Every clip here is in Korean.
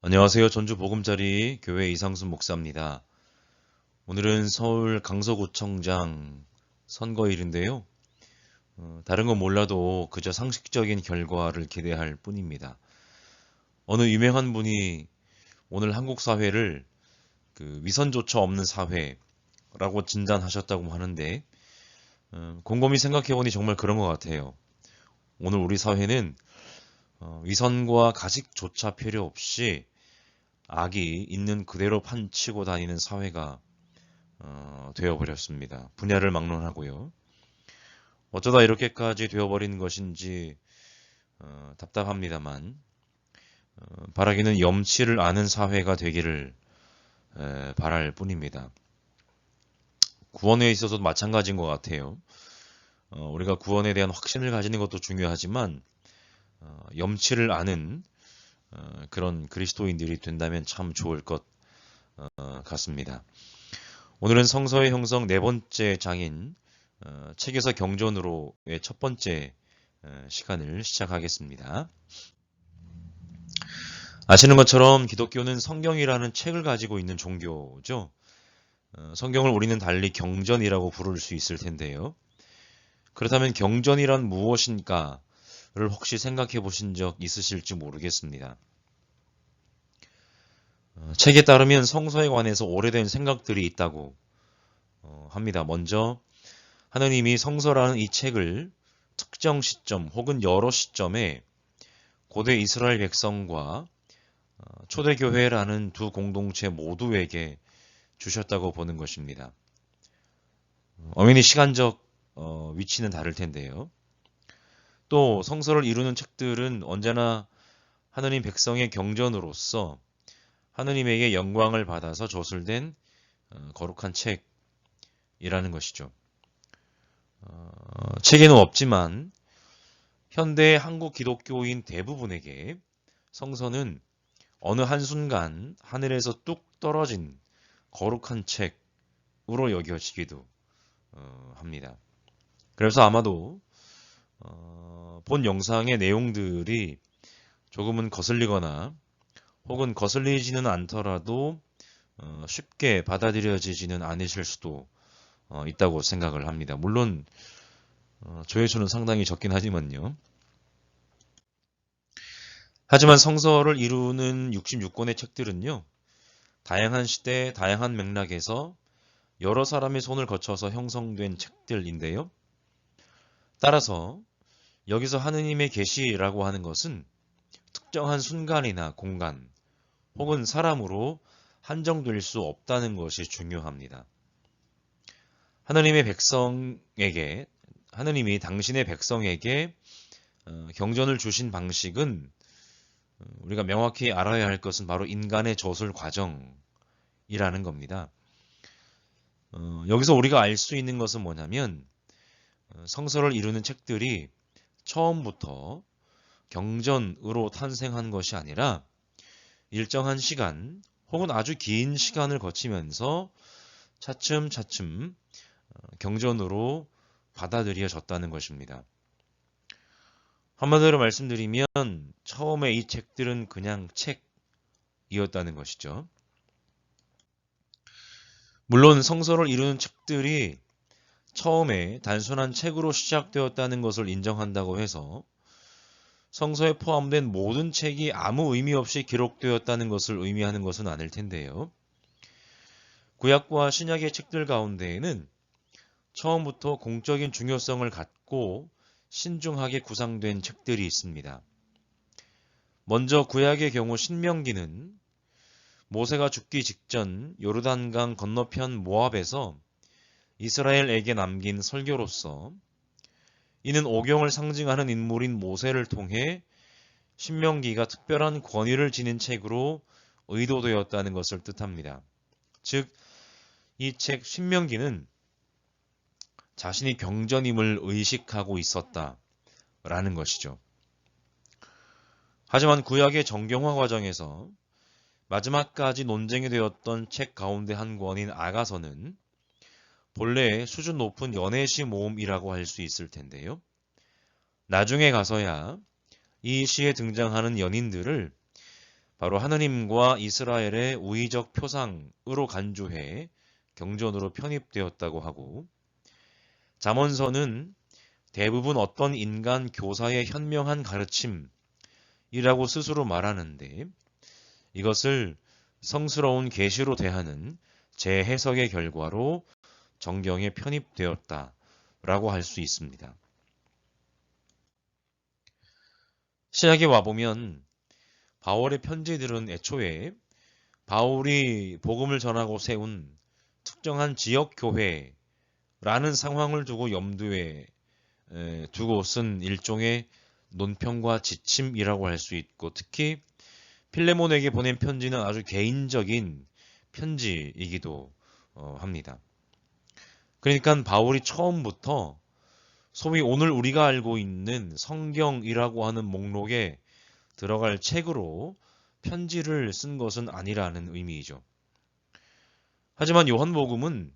안녕하세요. 전주 보금자리 교회 이상순 목사입니다. 오늘은 서울 강서구청장 선거일인데요. 다른 건 몰라도 그저 상식적인 결과를 기대할 뿐입니다. 어느 유명한 분이 오늘 한국 사회를 위선조차 없는 사회라고 진단하셨다고 하는데 곰곰이 생각해보니 정말 그런 것 같아요. 오늘 우리 사회는 위선과 가식조차 필요 없이 악이 있는 그대로 판치고 다니는 사회가 되어버렸습니다. 분야를 막론하고요. 어쩌다 이렇게까지 되어버린 것인지 답답합니다만 바라기는 염치를 아는 사회가 되기를 바랄 뿐입니다. 구원에 있어서도 마찬가지인 것 같아요. 우리가 구원에 대한 확신을 가지는 것도 중요하지만 염치를 아는 그런 그리스도인들이 된다면 참 좋을 것 같습니다. 오늘은 성서의 형성 네 번째 장인 책에서 경전으로의 첫 번째 시간을 시작하겠습니다. 아시는 것처럼 기독교는 성경이라는 책을 가지고 있는 종교죠. 성경을 우리는 달리 경전이라고 부를 수 있을 텐데요. 그렇다면 경전이란 무엇인가를 혹시 생각해 보신 적 있으실지 모르겠습니다. 책에 따르면 성서에 관해서 오래된 생각들이 있다고 합니다. 먼저 하느님이 성서라는 이 책을 특정 시점 혹은 여러 시점에 고대 이스라엘 백성과 초대교회라는 두 공동체 모두에게 주셨다고 보는 것입니다. 엄연히 시간적 위치는 다를 텐데요. 또 성서를 이루는 책들은 언제나 하느님 백성의 경전으로서 하느님에게 영광을 받아서 저술된 거룩한 책이라는 것이죠. 책에는 없지만 현대 한국 기독교인 대부분에게 성서는 어느 한순간 하늘에서 뚝 떨어진 거룩한 책으로 여겨지기도 합니다. 그래서 아마도 본 영상의 내용들이 조금은 거슬리거나 혹은 거슬리지는 않더라도 쉽게 받아들여지지는 않으실 수도 있다고 생각을 합니다. 물론 조회수는 상당히 적긴 하지만요. 하지만 성서를 이루는 66권의 책들은요. 다양한 시대, 다양한 맥락에서 여러 사람의 손을 거쳐서 형성된 책들인데요. 따라서 여기서 하느님의 계시라고 하는 것은 특정한 순간이나 공간 혹은 사람으로 한정될 수 없다는 것이 중요합니다. 하느님이 당신의 백성에게 경전을 주신 방식은 우리가 명확히 알아야 할 것은 바로 인간의 저술 과정이라는 겁니다. 여기서 우리가 알 수 있는 것은 뭐냐면 성서를 이루는 책들이 처음부터 경전으로 탄생한 것이 아니라 일정한 시간 혹은 아주 긴 시간을 거치면서 차츰차츰 경전으로 받아들여졌다는 것입니다. 한마디로 말씀드리면 처음에 이 책들은 그냥 책이었다는 것이죠. 물론 성서를 이루는 책들이 처음에 단순한 책으로 시작되었다는 것을 인정한다고 해서 성서에 포함된 모든 책이 아무 의미 없이 기록되었다는 것을 의미하는 것은 아닐 텐데요. 구약과 신약의 책들 가운데에는 처음부터 공적인 중요성을 갖고 신중하게 구상된 책들이 있습니다. 먼저 구약의 경우 신명기는 모세가 죽기 직전 요르단강 건너편 모압에서 이스라엘에게 남긴 설교로서 이는 오경을 상징하는 인물인 모세를 통해 신명기가 특별한 권위를 지닌 책으로 의도되었다는 것을 뜻합니다. 즉, 이 책 신명기는 자신이 경전임을 의식하고 있었다라는 것이죠. 하지만 구약의 정경화 과정에서 마지막까지 논쟁이 되었던 책 가운데 한 권인 아가서는 본래 수준 높은 연애시 모음이라고 할 수 있을 텐데요. 나중에 가서야 이 시에 등장하는 연인들을 바로 하느님과 이스라엘의 우위적 표상으로 간주해 경전으로 편입되었다고 하고, 잠언서는 대부분 어떤 인간 교사의 현명한 가르침이라고 스스로 말하는데, 이것을 성스러운 계시로 대하는 재해석의 결과로 정경에 편입되었다라고 할 수 있습니다. 신약에 와보면 바울의 편지들은 애초에 바울이 복음을 전하고 세운 특정한 지역 교회라는 상황을 두고 염두에 두고 쓴 일종의 논평과 지침이라고 할 수 있고, 특히 필레몬에게 보낸 편지는 아주 개인적인 편지이기도 합니다. 그러니까 바울이 처음부터 소위 오늘 우리가 알고 있는 성경이라고 하는 목록에 들어갈 책으로 편지를 쓴 것은 아니라는 의미이죠. 하지만 요한복음은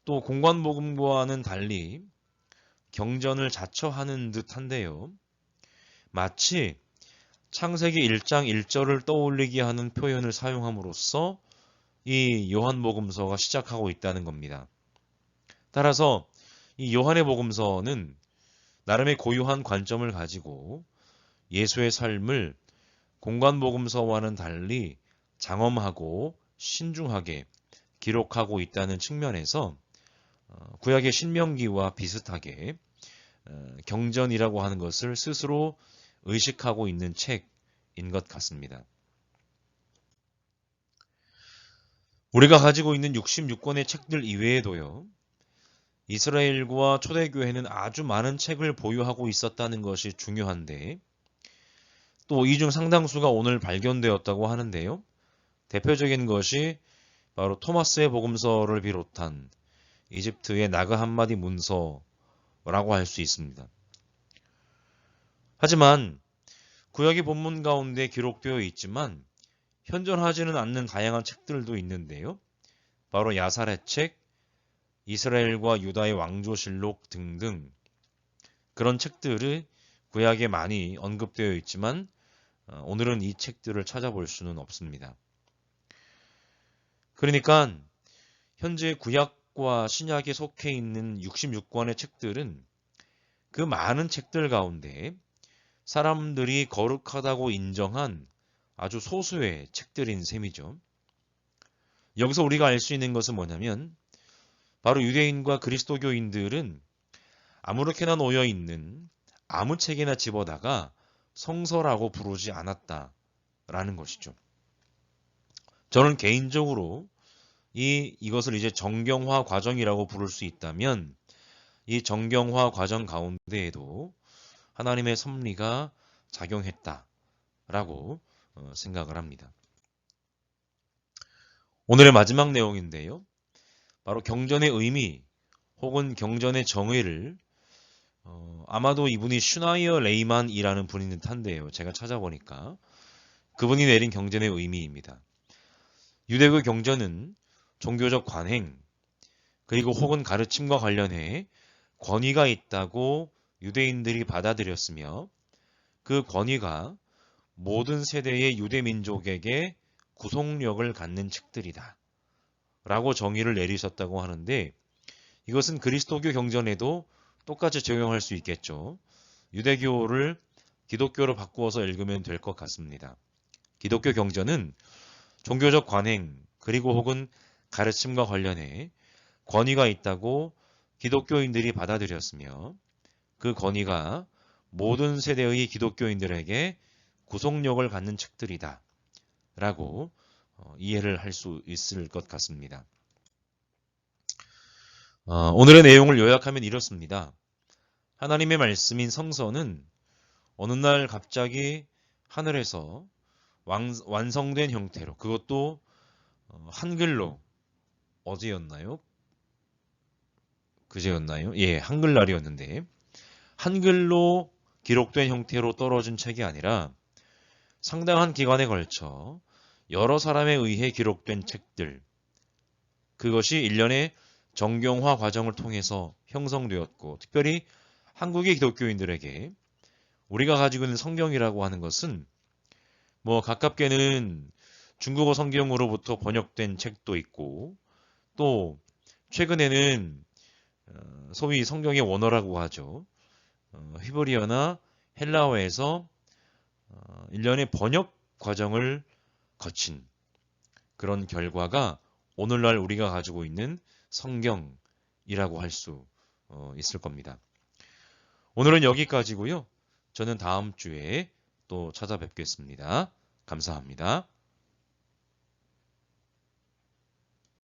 또 공관복음과는 달리 경전을 자처하는 듯한데요. 마치 창세기 1장 1절을 떠올리게 하는 표현을 사용함으로써 이 요한복음서가 시작하고 있다는 겁니다. 따라서 이 요한의 복음서는 나름의 고유한 관점을 가지고 예수의 삶을 공관복음서와는 달리 장엄하고 신중하게 기록하고 있다는 측면에서 구약의 신명기와 비슷하게 경전이라고 하는 것을 스스로 의식하고 있는 책인 것 같습니다. 우리가 가지고 있는 66권의 책들 이외에도요, 이스라엘과 초대교회는 아주 많은 책을 보유하고 있었다는 것이 중요한데, 또 이 중 상당수가 오늘 발견되었다고 하는데요. 대표적인 것이 바로 토마스의 복음서를 비롯한 이집트의 나그 한마디 문서라고 할 수 있습니다. 하지만 구약의 본문 가운데 기록되어 있지만 현존하지는 않는 다양한 책들도 있는데요. 바로 야살의 책, 이스라엘과 유다의 왕조실록 등등 그런 책들이 구약에 많이 언급되어 있지만 오늘은 이 책들을 찾아볼 수는 없습니다. 그러니까 현재 구약과 신약에 속해 있는 66권의 책들은 그 많은 책들 가운데 사람들이 거룩하다고 인정한 아주 소수의 책들인 셈이죠. 여기서 우리가 알 수 있는 것은 뭐냐면 바로 유대인과 그리스도교인들은 아무렇게나 놓여있는 아무 책이나 집어다가 성서라고 부르지 않았다라는 것이죠. 저는 개인적으로 이것을 이제 정경화 과정이라고 부를 수 있다면 이 정경화 과정 가운데에도 하나님의 섭리가 작용했다라고 생각을 합니다. 오늘의 마지막 내용인데요. 바로 경전의 의미 혹은 경전의 정의를 아마도 이분이 슈나이어 레이만이라는 분인 듯한데요. 제가 찾아보니까 그분이 내린 경전의 의미입니다. 유대교 경전은 종교적 관행 그리고 혹은 가르침과 관련해 권위가 있다고 유대인들이 받아들였으며 그 권위가 모든 세대의 유대 민족에게 구속력을 갖는 책들이다 라고 정의를 내리셨다고 하는데, 이것은 그리스도교 경전에도 똑같이 적용할 수 있겠죠. 유대교를 기독교로 바꾸어서 읽으면 될 것 같습니다. 기독교 경전은 종교적 관행 그리고 혹은 가르침과 관련해 권위가 있다고 기독교인들이 받아들였으며 그 권위가 모든 세대의 기독교인들에게 구속력을 갖는 책들이다 라고 이해를 할 수 있을 것 같습니다. 오늘의 내용을 요약하면 이렇습니다. 하나님의 말씀인 성서는 어느 날 갑자기 하늘에서 완성된 형태로, 그것도 한글로, 어제였나요? 그제였나요? 예, 한글날이었는데 한글로 기록된 형태로 떨어진 책이 아니라 상당한 기간에 걸쳐 여러 사람에 의해 기록된 책들, 그것이 일련의 정경화 과정을 통해서 형성되었고, 특별히 한국의 기독교인들에게 우리가 가지고 있는 성경이라고 하는 것은 뭐 가깝게는 중국어 성경으로부터 번역된 책도 있고 또 최근에는 소위 성경의 원어라고 하죠. 히브리어나 헬라어에서 일련의 번역 과정을 거친 그런 결과가 오늘날 우리가 가지고 있는 성경이라고 할 수 있을 겁니다. 오늘은 여기까지고요. 저는 다음 주에 또 찾아뵙겠습니다. 감사합니다.